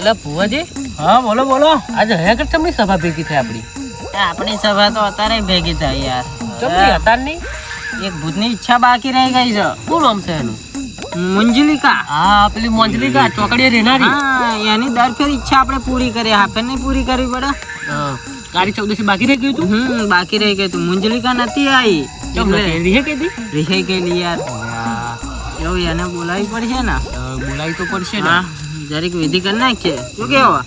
એટલે ભુવાજી, હા બોલો બોલો. આજે હે કે તમને સભા ભેગી થઈ આપણી? આપણી સભા તો અત્યારે ભેગી થઈ યાર. ચમની અતારની એક ભૂતની ઈચ્છા બાકી રહી ગઈ છે. શું નામ છે એનું? મંજલિકા. હા, પેલી મંજલિકા ચોકડીએ રહેનારી. હા, એની દર ફેર ઈચ્છા આપણે પૂરી કરી, હાફે નહીં પૂરી કરવી પડે. હા, કાળી ચૌદશી બાકી રહી ગયું તું. બાકી રહી ગઈ તું. મંજલિકા નથી આવી. ચમ રીહે કીધી? રહી ગયેલી યાર. એવું એને બોલાવી પડશે ને. બોલાવી તો પડશે ને. હા, જરીક વિધિ કરી નાખીએ. શું કેવા?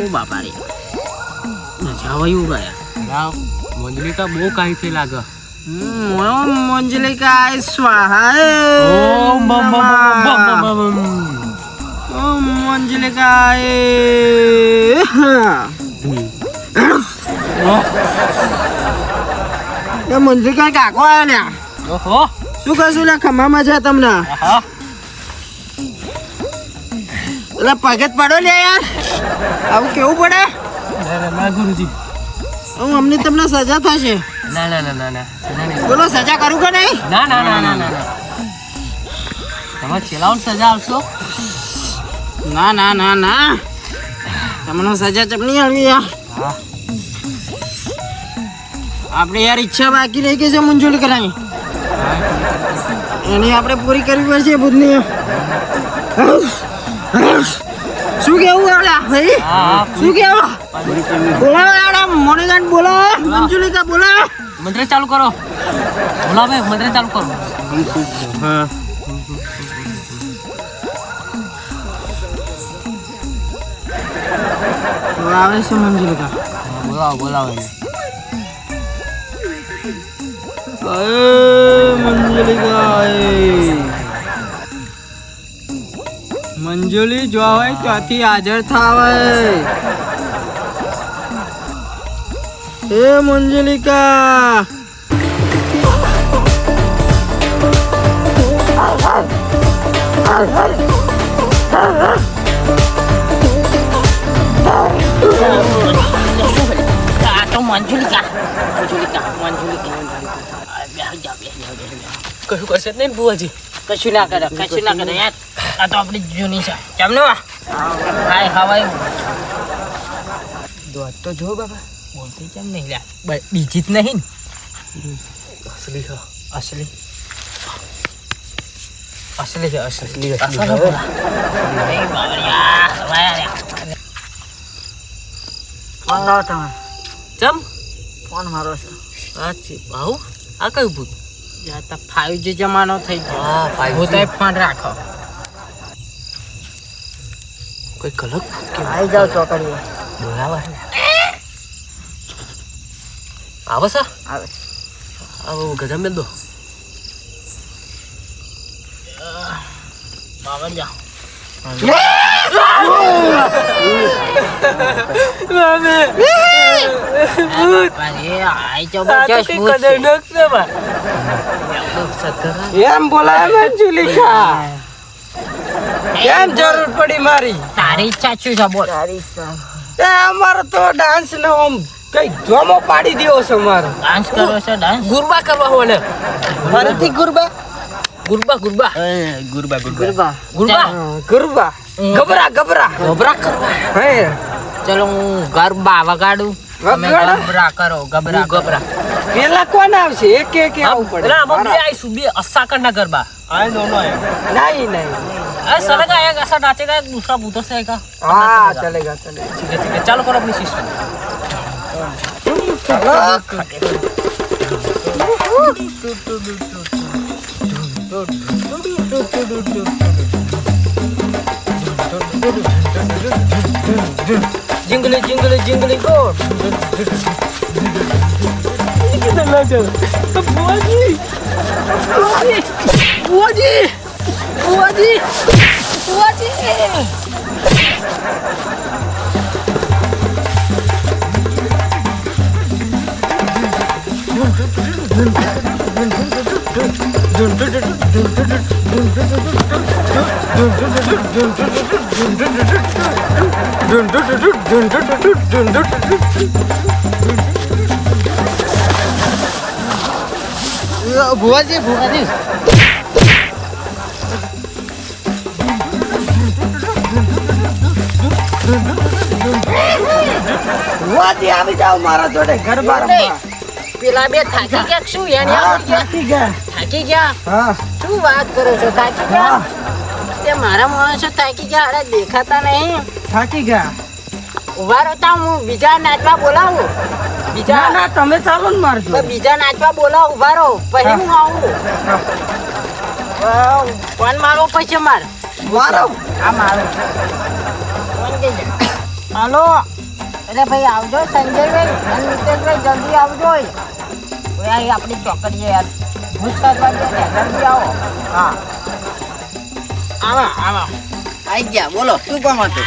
ઓ બાપા રે, જાવાયું ગયા. મંજલિકા બહુ કાઈ થી લાગે. ઓમ મંજલિકા સ્વાહા. ઓમ બમ બમ બમ બમ. ઓમ મંજલિકા મંજલિકા કાકો આવ્યો ને. ઓહો, શું કશું લે ખમામાં છે તમને? હા, એટલે પગત પડો લે યાર, આવું કેવું પડે? ના ગુરુજી. હું અમને તમને સજા થશે. ના ના ના ના ના સજા નહીં. બોલો સજા કરું કે નહીં? ના ના ના ના ના. તમારે છેલ્લાઓને સજા આવશો? ના ના ના ના, તમને સજા ચપની આવી યાર. હા, આપણે યાર ઈચ્છા બાકી રહી ગઈ છે મંજૂરી કરાવી, એની આપણે પૂરી કરવી પડશે બુધની. શું કેવું આવડા ભાઈ? હા, શું કેવું? બોલાવો આવડા મોને ગાંઠ બોલાવો. મંજુલિકા બોલાવો. મંત્ર ચાલુ કરો. બોલાવે મંત્ર ચાલુ કરો. હા, આવે છે મંજુલિકા. બોલાવો બોલાવો. મંજુલિકા મંજુલી જો હોય ત્યાંથી હાજર થાવે. એ મંજુલિકા, કશું કરશે નહીં બુવાજી? કશું ના કરે, કશું ના કરે યાર. આ તો આપણી જૂની છે. કેમનો હાય હવાય દોત તો જો બાબા. બોલતી કેમ નહીં લ્યા? બીજી જ નહીં ને? અસલી છે. અસલી અસલી છે. અસલી અસલ બોલા. ફોન લાવો તમે. ચમ ફોન મારો છે. સાચી બાહુ. આ કયું ભૂત? જ્યાં તા 5G જમાનો થઈ ગયો. હા, 5G. ભૂતાએ ફોન રાખો. કોઈ કલક ભૂત કે આવી જાઓ ચોકડીએ. બોલાવા આવે છે? આવે. આવો ગધા મેલ દો. બાવન જાઓ. એમ બોલાય મંજુલિકા, કેમ જરૂર પડી મારી? તારી ઈચ્છા શું છે બોલ? એ અમારો તો ડાન્સ નો આમ કઈ જોમો પાડી દેવો છે મારો. ડાન્સ કરો છો? ડાન્સ ગુરબા કરવા હોને. ફરીથી ગુરબા ગુરબા ગુરબા ગુરબા ગુરબા ગુરબા ગુરબા ગબરા ગબરા ગબરા કરવા. હે ચલો હું ગરબા વગાડું, તમે વગાડો. ગબરા કરો. ગબરા ગબરા. પેલા કોણ આવશે? એક એક આવવું પડે. ના અમે બે આઈશું, બે અસાકર ના ગરબા. આય દોનો આય. નહીં નહીં. अरे सड़क आएगा ऐसा नाचेगा, एक दूसरा भूतों से आएगा. हाँ चलेगा चलेगा. ठीक है चालू करो अपनी सिस्टम. जिंगली जिंगली जिंगली को किधर ना चल बुआ जी बुआ जी बुआ जी बुआ जी बुआ जी વાજી આવી જાઓ મારા જોડે ગરબા રમવા. પેલા બે થાકી ગયા કે શું એને હા, આવડી ગયા? થાકી ગયા. થાકી ગયા હા શું વાત કરો છો થાકી હા ગયા તે મારા માણસો થાકી ગયા અરે દેખાતા નહીં થાકી ગયા. ઉભા રહો તા હું બીજા નાચવા બોલાવું ના બીજા ના તમે ચાલો ને માર તો જોડે. બીજા નાચવા બોલાવ ઉભા રહો પછી હું આવું કોણ મારો પછી માર મારો આ મારો કોણ કે છે? હાલો એટલે ભાઈ આવજો સંજયભાઈ અને નિતેશભાઈ જલ્દી આવજો ઓય અહીં આપણી ચોકડીએ યાર ભૂત કરવા દે ને જલ્દી આવો હા આવા આવા આઈ ગયા બોલો શું કામ હતું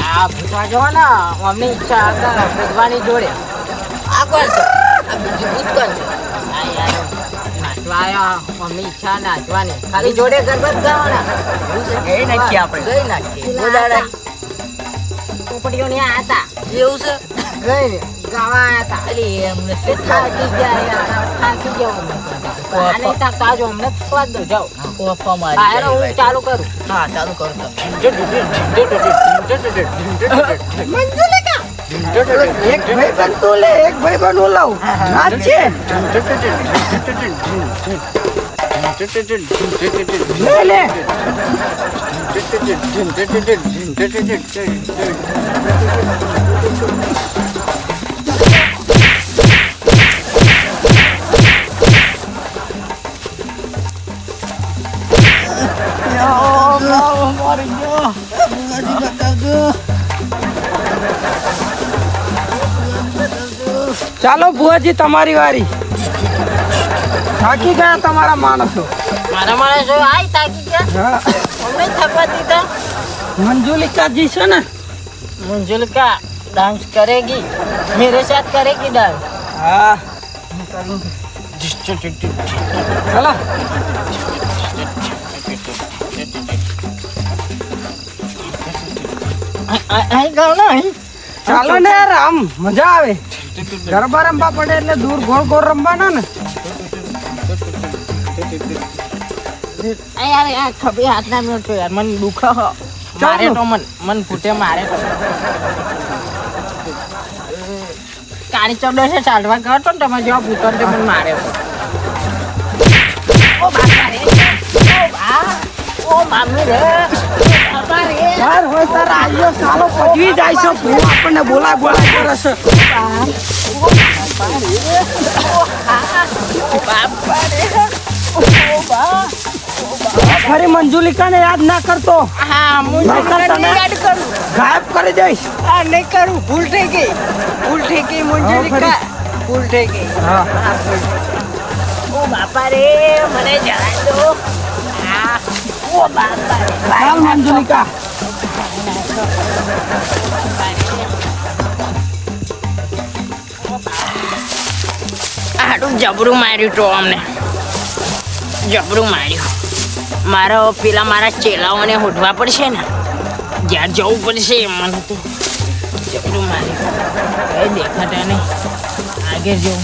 આ ભૂતવા જવો ને અમને ઈચ્છા હતા ભૂતવાની જોડે આ કોણ છે આ બીજું ભૂત કોણ છે આ યાર નાચવા આવ્યા અમને ઈચ્છા નાચવાની ખાલી જોડે ગરબા જ ગાવાના ગઈ નાખીએ આપણે ગઈ નાખીએ બોલાડા પોપડીઓને આ હતા એવું છે ગઈ ગાવા આયા હતા અલી એમને તે થાકી ગયા યાર થાકી ગયો અમને આ નહીં થાકતા આજો અમને સ્વાદ દો જાઓ કોફા હા મારી હું ચાલુ કરું હા ચાલુ કરો તમે એક ભાઈ બનતો લે એક ભાઈ બનો લાવ નાચે લે લે ચાલો ભુવાજી તમારી વારી. થાકી ગયા તમારા માણસો. મારા માણસો આય થાકી ગયા હા અમને થકવા દીધા મંજુલિકાજી છે ને मंजुल का डांस करेगी मेरे साथ करेगी डांस હા ચલો आई गाओ ना आई ચાલો ને યાર આમ મજા આવે. ગરબા રમવા પડે એટલે દૂર ગોળ ગોળ રમવાના ને. यार यार खबी हाथ ना मेरे यार मन दुखा हो मारे तो मन फूटे मारे तो काली चौदह से चालवा गयो तो તમે જો ભૂતર તે મને મારે તો ઓ બાપા રે ઓ મામી રે બાપા રે યાર હોય તાર આયો સાલો પજવી જાય છે. ભૂ આપણને બોલાય બોલાય કરે છે. બાપા રે ઓ બા ફરી મંજુલિકાને યાદ ના કરતો. હા મુझे તને યાદ કરું ગાયબ કરી દઈશ. આ નહીં કરું ભૂલ થઈ ગઈ મંજુલિકા ભૂલ થઈ ગઈ હા ઓ બાપા રે મને જરા દો આ ઓ બાપા રે ચાલ મંજુલિકા. આડું જબરું માર્યું તો અમને જબરું માર્યું મારા ચેલાઓને હોધવા પડશે ને જ્યાં જવું પડશે મને તો જબરું માર્યું કઈ દેખાતા નહીં આગળ જવું